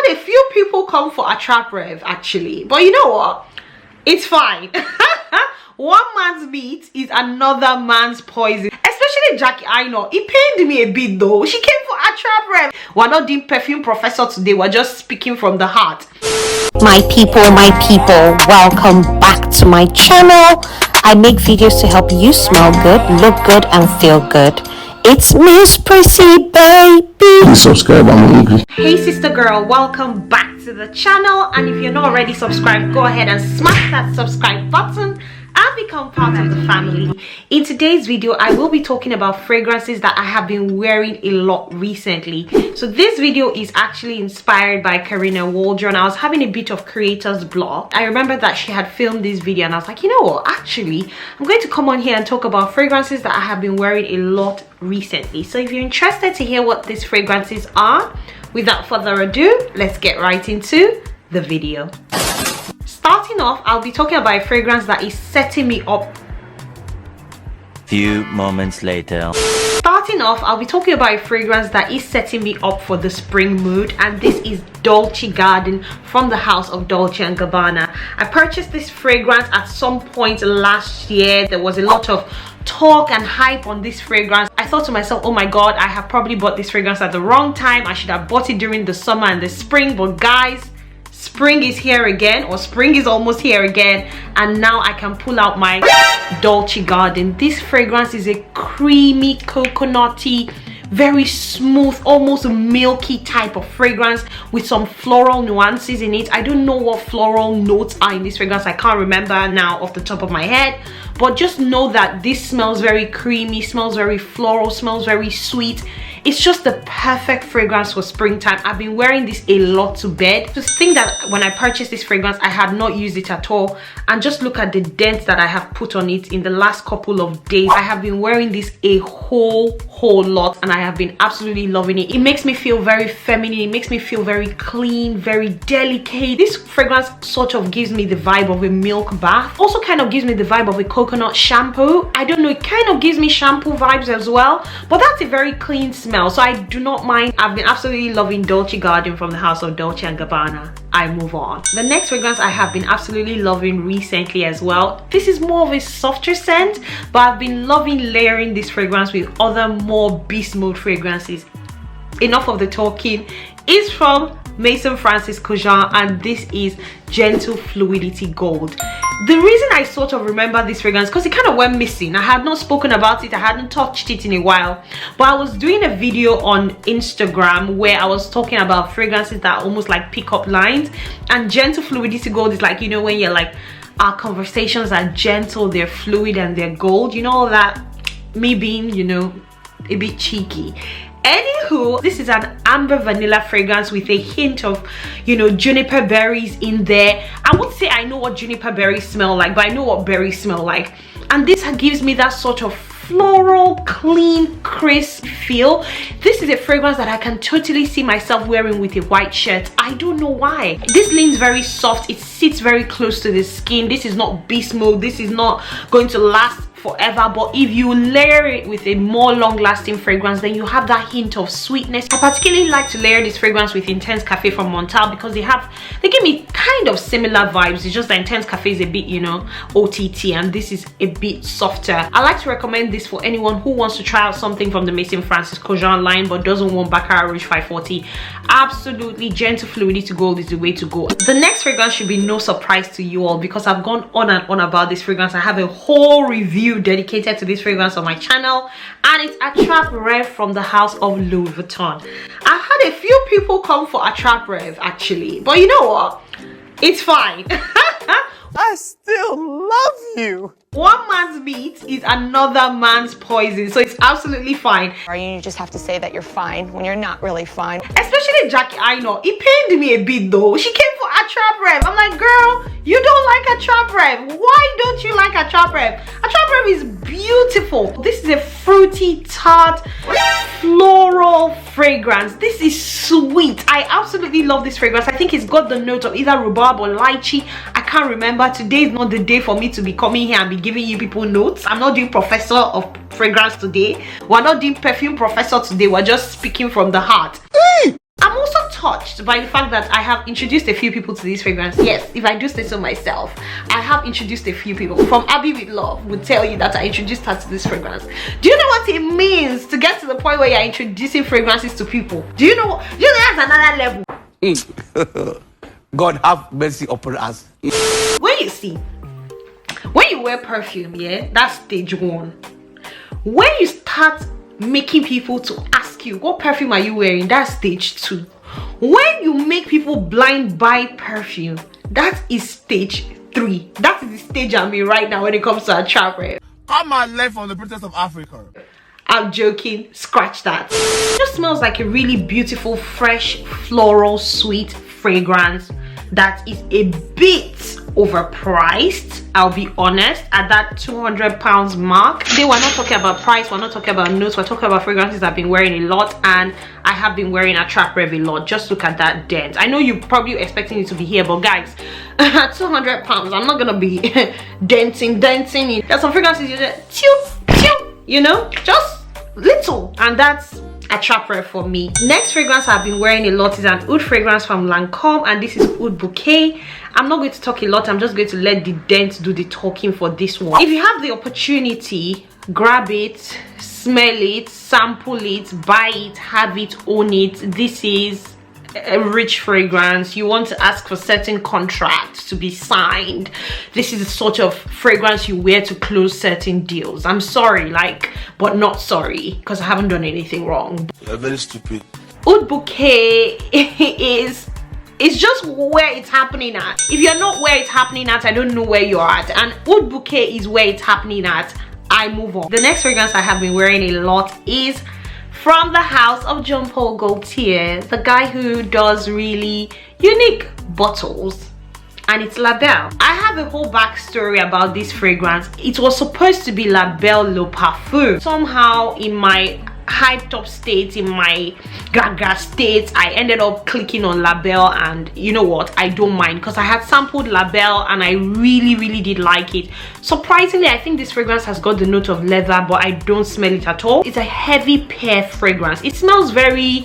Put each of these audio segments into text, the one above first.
had a few people come for a trap rev actually, but you know what? It's fine. One man's meat is another man's poison. Especially Jackie Aina. It pained me a bit though. She came for a trap rev. We're not doing perfume professor today. We're just speaking from the heart. My people, welcome back to my channel. I make videos to help you smell good, look good, and feel good. It's Miss Prissy, baby. Please subscribe, I'm hungry. Hey sister girl, welcome back to the channel. And if you're not already subscribed, go ahead and smash that subscribe button and become part of the family. In today's video, I will be talking about fragrances that I have been wearing a lot recently. So this video is actually inspired by Karina Waldron. I was having a bit of creator's block. I remember that she had filmed this video and I was like, you know what, actually I'm going to come on here and talk about fragrances that I have been wearing a lot recently. So if you're interested to hear what these fragrances are, without further ado, let's get right into the video. Starting off, I'll be talking about a fragrance that is setting me up. Few moments later. Starting off, I'll be talking about a fragrance that is setting me up for the spring mood, and this is Dolce Garden from the house of Dolce & Gabbana. I purchased this fragrance at some point last year. There was a lot of talk and hype on this fragrance. I thought to myself, oh my god, I have probably bought this fragrance at the wrong time. I should have bought it during the summer and the spring, but guys, spring is here again, or spring is almost here again, and now I can pull out my Dolce Garden. This fragrance is a creamy, coconutty, very smooth, almost milky type of fragrance with some floral nuances in it. I don't know what floral notes are in this fragrance. I can't remember now off the top of my head, but just know that this smells very creamy, smells very floral, smells very sweet. It's just the perfect fragrance for springtime. I've been wearing this a lot to bed. Just think that when I purchased this fragrance, I had not used it at all. And just look at the dent that I have put on it in the last couple of days. I have been wearing this a whole lot and I have been absolutely loving it. It makes me feel very feminine. It makes me feel very clean, very delicate. This fragrance sort of gives me the vibe of a milk bath. Also kind of gives me the vibe of a coconut shampoo. I don't know, it kind of gives me shampoo vibes as well. But that's a very clean smell, so I do not mind. I've been absolutely loving Dolce Garden from the house of Dolce & Gabbana. I move on. The next fragrance I have been absolutely loving recently as well. This is more of a softer scent, but I've been loving layering this fragrance with other more beast mode fragrances. Enough of the talking. It's from Maison Francis Kurkdjian, and this is Gentle Fluidity Gold. The reason I sort of remember this fragrance because it kind of went missing. I had not spoken about it, I hadn't touched it in a while, but I was doing a video on Instagram where I was talking about fragrances that are almost like pickup lines, and Gentle Fluidity Gold is like, you know, when you're like, our conversations are gentle, they're fluid, and they're gold, you know, that me being, you know, a bit cheeky. Anywho, this is an amber vanilla fragrance with a hint of, you know, juniper berries in there. I would say I know what juniper berries smell like, but I know what berries smell like. And this gives me that sort of floral, clean, crisp feel. This is a fragrance that I can totally see myself wearing with a white shirt. I don't know why. This leans very soft. It sits very close to the skin. This is not beast mode. This is not going to last forever, but if you layer it with a more long-lasting fragrance, then you have that hint of sweetness. I particularly like to layer this fragrance with Intense Cafe from Montal because they give me kind of similar vibes. It's just that Intense Cafe is a bit, you know, OTT, and this is a bit softer. I like to recommend this for anyone who wants to try out something from the Maison Francis Kurkdjian line but doesn't want Baccarat Rouge 540. Absolutely, Gentle Fluidity Gold is the way to go. The next fragrance should be no surprise to you all because I've gone on and on about this fragrance. I have a whole review dedicated to this fragrance on my channel, and it's a trap rev from the house of Louis Vuitton. I've had a few people come for a trap rev actually, but you know what, it's fine. I still love you. One man's meat is another man's poison, so it's absolutely fine. Or you just have to say that you're fine when you're not really fine. Especially Jackie Aina. It pained me a bit though. She came for a trap rev. I'm like, girl, you don't like a trap rev. Why don't you like a trap rev? A trap rev is beautiful. This is a fruity, tart, floral fragrance. This is sweet. I absolutely love this fragrance. I think it's got the note of either rhubarb or lychee. I can't remember. Today is not the day for me to be coming here and be giving you people notes. I'm not doing professor of fragrance today. We're not doing perfume professor today. We're just speaking from the heart. I'm also touched by the fact that I have introduced a few people to this fragrance. Yes, if I do say so myself, I have introduced a few people. From Abby with Love would tell you that I introduced her to this fragrance. Do you know what it means to get to the point where you're introducing fragrances to people? Do you know that's another level? God have mercy upon us. When you wear perfume, yeah, that's stage 1. When you start making people to ask you what perfume are you wearing, that's stage 2. When you make people blind buy perfume, that is stage 3. That is the stage I'm in right now when it comes to a travel. Come and learn from the Princess of Africa. I'm joking, scratch that. It just smells like a really beautiful, fresh, floral, sweet fragrance that is a bit overpriced. I'll be honest, at that £200 mark. Today we're not talking about price, we're not talking about notes, we're talking about fragrances I've been wearing a lot, and I have been wearing a Trap Rev a lot. Just look at that dent. I know you're probably expecting it to be here, but guys, at £200, I'm not gonna be denting it. There's some fragrances you just you know, just little, and that's a Trap Rev for me. Next fragrance I've been wearing a lot is an oud fragrance from Lancome, and this is Oud Bouquet. I'm not going to talk a lot, I'm just going to let the dent do the talking for this one. If you have the opportunity, grab it, smell it, sample it, buy it, have it, own it. This is a rich fragrance. You want to ask for certain contracts to be signed. This is the sort of fragrance you wear to close certain deals. I'm sorry, but not sorry, because I haven't done anything wrong. You're very stupid. Oud Bouquet it's just where it's happening at. If you're not where it's happening at, I don't know where you're at. And Oud Bouquet is where it's happening at. I move on. The next fragrance I have been wearing a lot is from the house of Jean Paul Gaultier, the guy who does really unique bottles, and it's La Belle. I have a whole backstory about this fragrance. It was supposed to be La Belle Le Parfum. Somehow in my hyped up state, in my gaga state, I ended up clicking on La Belle, and you know what, I don't mind, because I had sampled La Belle and I really did like it. Surprisingly, I think this fragrance has got the note of leather, but I don't smell it at all. It's a heavy pear fragrance. It smells very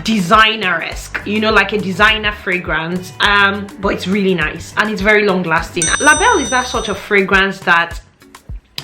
designer-esque, you know, like a designer fragrance, but it's really nice and it's very long lasting. La Belle is that sort of fragrance that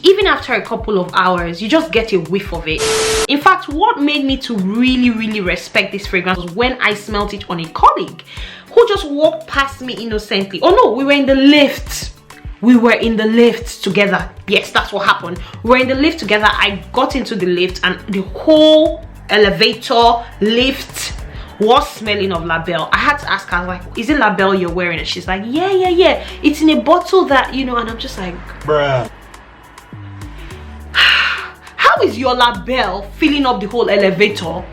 even after a couple of hours, you just get a whiff of it. In fact, what made me to really respect this fragrance was when I smelled it on a colleague who just walked past me innocently. Oh no, we were in the lift. We were in the lift together. Yes, that's what happened. We were in the lift together. I got into the lift and the whole elevator, lift was smelling of La Belle. I had to ask her, I was like, is it La Belle you're wearing? And she's like, yeah. It's in a bottle that, you know, and I'm just like, bruh. How is your La Belle filling up the whole elevator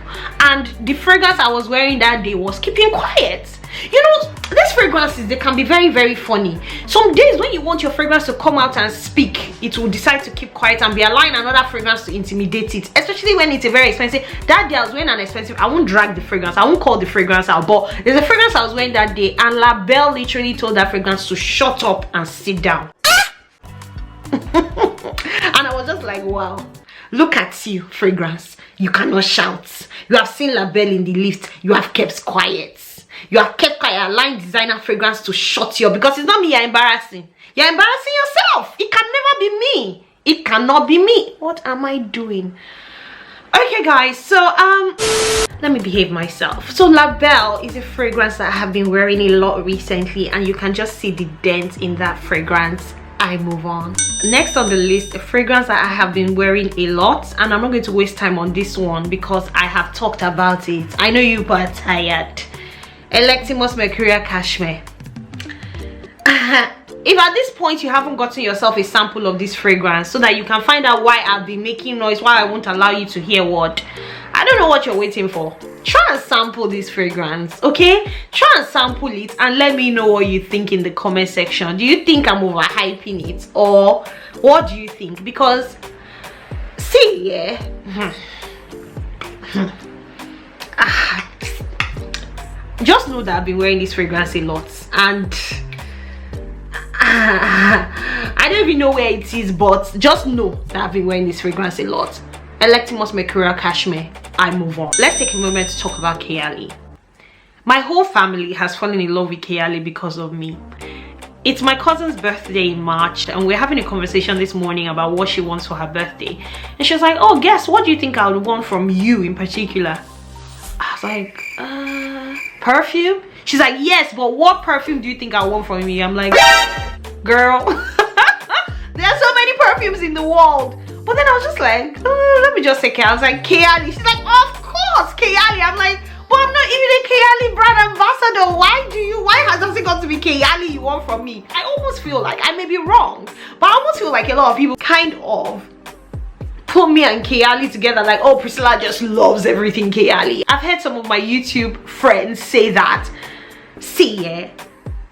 and the fragrance I was wearing that day was keeping quiet? You know, these fragrances, they can be very funny. Some days when you want your fragrance to come out and speak, it will decide to keep quiet and be allowing another fragrance to intimidate it, especially when it's a very expensive. That day I was wearing an expensive, I won't drag the fragrance, I won't call the fragrance out, but there's a fragrance I was wearing that day and La Belle literally told that fragrance to shut up and sit down. And I was just like, wow, look at you, fragrance. You cannot shout. You have seen La Belle in the lift. You have kept quiet. You have kept quiet, allowing designer fragrance to shut you up, because it's not me you're embarrassing. You're embarrassing yourself. It can never be me. It cannot be me. What am I doing? Okay guys, so let me behave myself. So La Belle is a fragrance that I have been wearing a lot recently, and you can just see the dent in that fragrance. I move on. Next on the list, a fragrance that I have been wearing a lot, and I'm not going to waste time on this one because I have talked about it. I know you are tired. Electimos Mercurial Cashmere. If at this point you haven't gotten yourself a sample of this fragrance so that you can find out why I've been making noise, why I won't allow you to hear what, I don't know what you're waiting for. Try and sample this fragrance, okay? Try and sample it and let me know what you think in the comment section. Do you think I'm overhyping it, or what do you think? Because see, yeah, just know that I've been wearing this fragrance a lot, and I don't even know where it is, but just know that I've been wearing this fragrance a lot. Electimos Mercurial Cashmere. I move on. Let's take a moment to talk about Kayali. My whole family has fallen in love with Kayali because of me. It's my cousin's birthday in March, and we're having a conversation this morning about what she wants for her birthday. And she was like, oh, guess what do you think I would want from you in particular? I was like, perfume? She's like, yes, but what perfume do you think I want from you? I'm like, girl, there are so many perfumes in the world. But then I was just like, let me just say Kayali. I was like, Kayali. She's like, of course, Kayali. I'm like, but I'm not even a Kayali brand ambassador. Why does it got to be Kayali you want from me? I almost feel like, I may be wrong, but I almost feel like a lot of people kind of put me and Kayali together, like, oh, Priscilla just loves everything Kayali. I've heard some of my YouTube friends say that. See, yeah,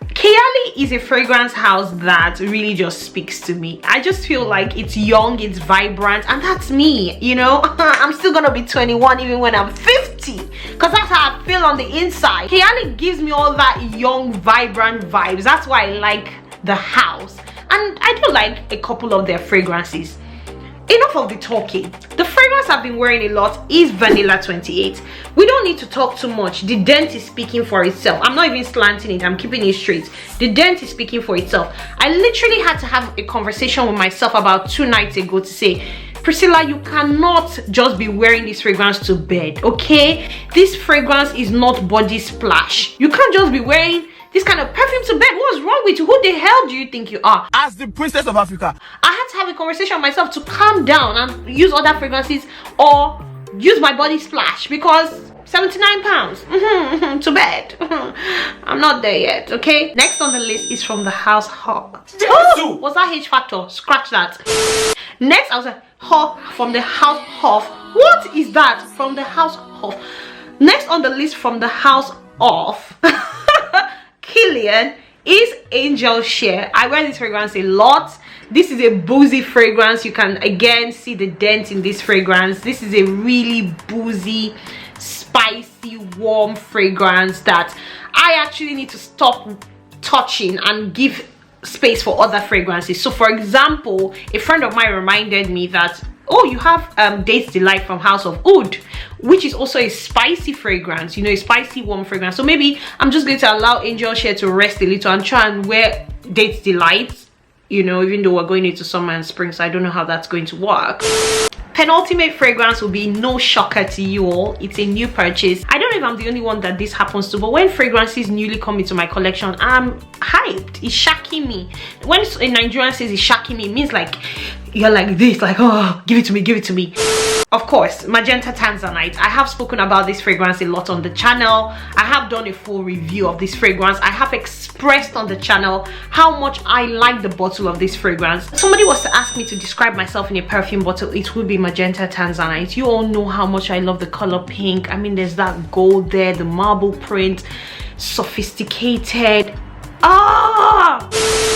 Kayali is a fragrance house that really just speaks to me. I just feel like it's young, it's vibrant, and that's me, you know. I'm still gonna be 21 even when I'm 50, because that's how I feel on the inside. Kayali gives me all that young, vibrant vibes. That's why I like the house, and I do like a couple of their fragrances. Enough of the talking. The fragrance I've been wearing a lot is Vanilla 28. We don't need to talk too much. The dent is speaking for itself. I'm not even slanting it, I'm keeping it straight. The dent is speaking for itself. I literally had to have a conversation with myself about 2 nights ago to say, Priscilla, you cannot just be wearing this fragrance to bed, okay? This fragrance is not body splash. You can't just be wearing this kind of perfume to bed. What's wrong with you? Who the hell do you think you are? As the princess of Africa. I had to have a conversation with myself to calm down and use other fragrances or use my body splash, because 79 pounds to bed. I'm not there yet, okay? Next on the list is from the house Hoff. Oh, was that H factor? Scratch that. Next, I was like, from the house Hoff. What is that? From the house Hoff. Next on the list from the house Hoff Killian is Angel Share. I wear this fragrance a lot. This is a boozy fragrance. You can again see the dent in this fragrance. This is a really boozy, spicy, warm fragrance that I actually need to stop touching and give space for other fragrances. So for example, a friend of mine reminded me that, oh, you have Dates Delight from House of Oud, which is also a spicy fragrance, you know, a spicy warm fragrance. So maybe I'm just going to allow Angel Share to rest a little and try and wear Dates Delight, you know, even though we're going into summer and spring, so I don't know how that's going to work. Penultimate fragrance will be no shocker to you all. It's a new purchase. I don't know if I'm the only one that this happens to, but when fragrances newly come into my collection, I'm hyped. It's shocking me. When a Nigerian says it's shocking me, it means like you're like this, like, oh, give it to me, give it to me. Of course, Magenta Tanzanite. I have spoken about this fragrance a lot on the channel. I have done a full review of this fragrance. I have expressed on the channel how much I like the bottle of this fragrance. Somebody was to ask me to describe myself in a perfume bottle, it would be Magenta Tanzanite. You all know how much I love the color pink. I mean, there's that gold there, the marble print, sophisticated.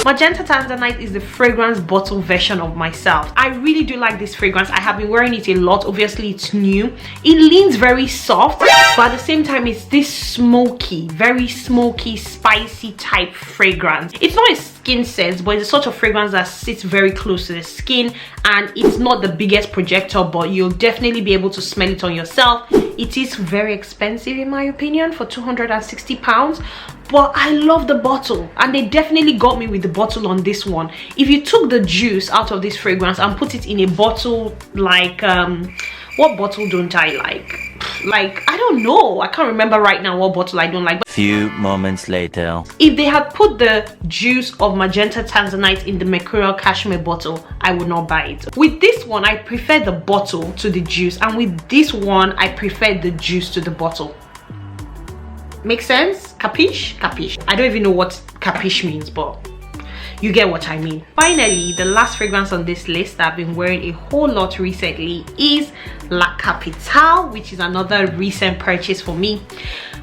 Magenta Tanzanite is the fragrance bottle version of myself. I really do like this fragrance. I have been wearing it a lot. Obviously, it's new. It leans very soft, but at the same time, it's this smoky, very smoky, spicy type fragrance. It's not a skin scent, but it's a sort of fragrance that sits very close to the skin, and it's not the biggest projector, but you'll definitely be able to smell it on yourself. It is very expensive in my opinion for £260, but I love the bottle, and they definitely got me with the bottle on this one. If you took the juice out of this fragrance and put it in a bottle like what bottle don't I like, I don't know, I can't remember right now what bottle I don't like. Few moments later, if they had put the juice of Magenta Tanzanite in the Mercurial Cashmere bottle, I would not buy it. With this one, I prefer the bottle to the juice, and with this one, I prefer the juice to the bottle. Make sense? Capiche? Capiche. I don't even know what capiche means, but you get what I mean. Finally, the last fragrance on this list that I've been wearing a whole lot recently is La Capitale, which is another recent purchase for me.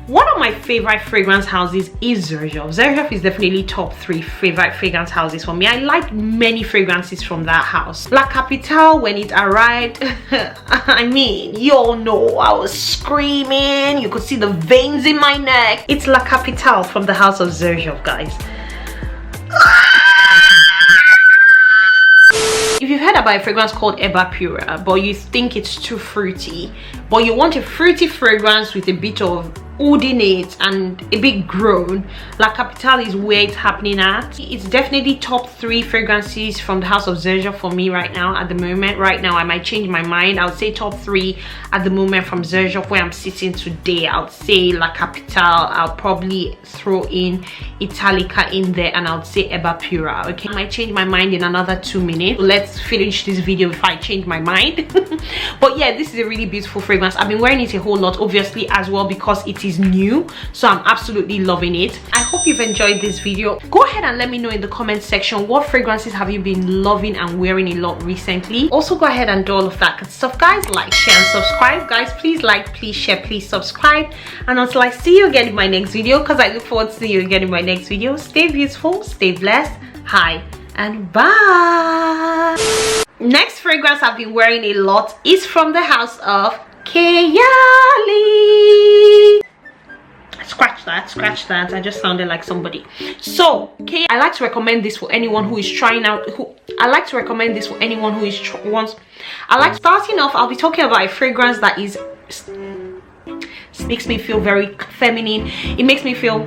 One of my favorite fragrance houses is Xerjoffs. Xerjoffs is definitely top 3 favorite fragrance houses for me. I like many fragrances from that house. La Capitale, when it arrived, I mean, you all know I was screaming. You could see the veins in my neck. It's La Capitale from the house of Xerjoffs, guys. If you've heard about a fragrance called Eba Pura, but you think it's too fruity, but you want a fruity fragrance with a bit of oud in it and a bit grown, La Capitale is where it's happening at. It's definitely top 3 fragrances from the house of Xerjoffs for me right now. At the moment, right now I might change my mind. I would say top 3 at the moment from Xerjoffs where I'm sitting today. I would say La Capitale, I'll probably throw in Italica in there, and I would say Eba Pura. Okay, I might change my mind in another 2 minutes. So let's finish this video before I change my mind. But yeah, this is a really beautiful fragrance. I've been wearing it a whole lot, obviously, as well, because it is new, so I'm absolutely loving it. I hope you've enjoyed this video. Go ahead and let me know in the comment section what fragrances have you been loving and wearing a lot recently. Also go ahead and do all of that good stuff, guys. Like, share and subscribe, guys. Please like, please share, please subscribe. And until I see you again in my next video, because I look forward to seeing you again in my next video, stay beautiful, stay blessed. Hi and bye. Next fragrance I've been wearing a lot is from the house of Kayali. Scratch that, I just sounded like somebody. So I like to recommend this for anyone who is trying out, starting off, I'll be talking about a fragrance that makes me feel very feminine. It makes me feel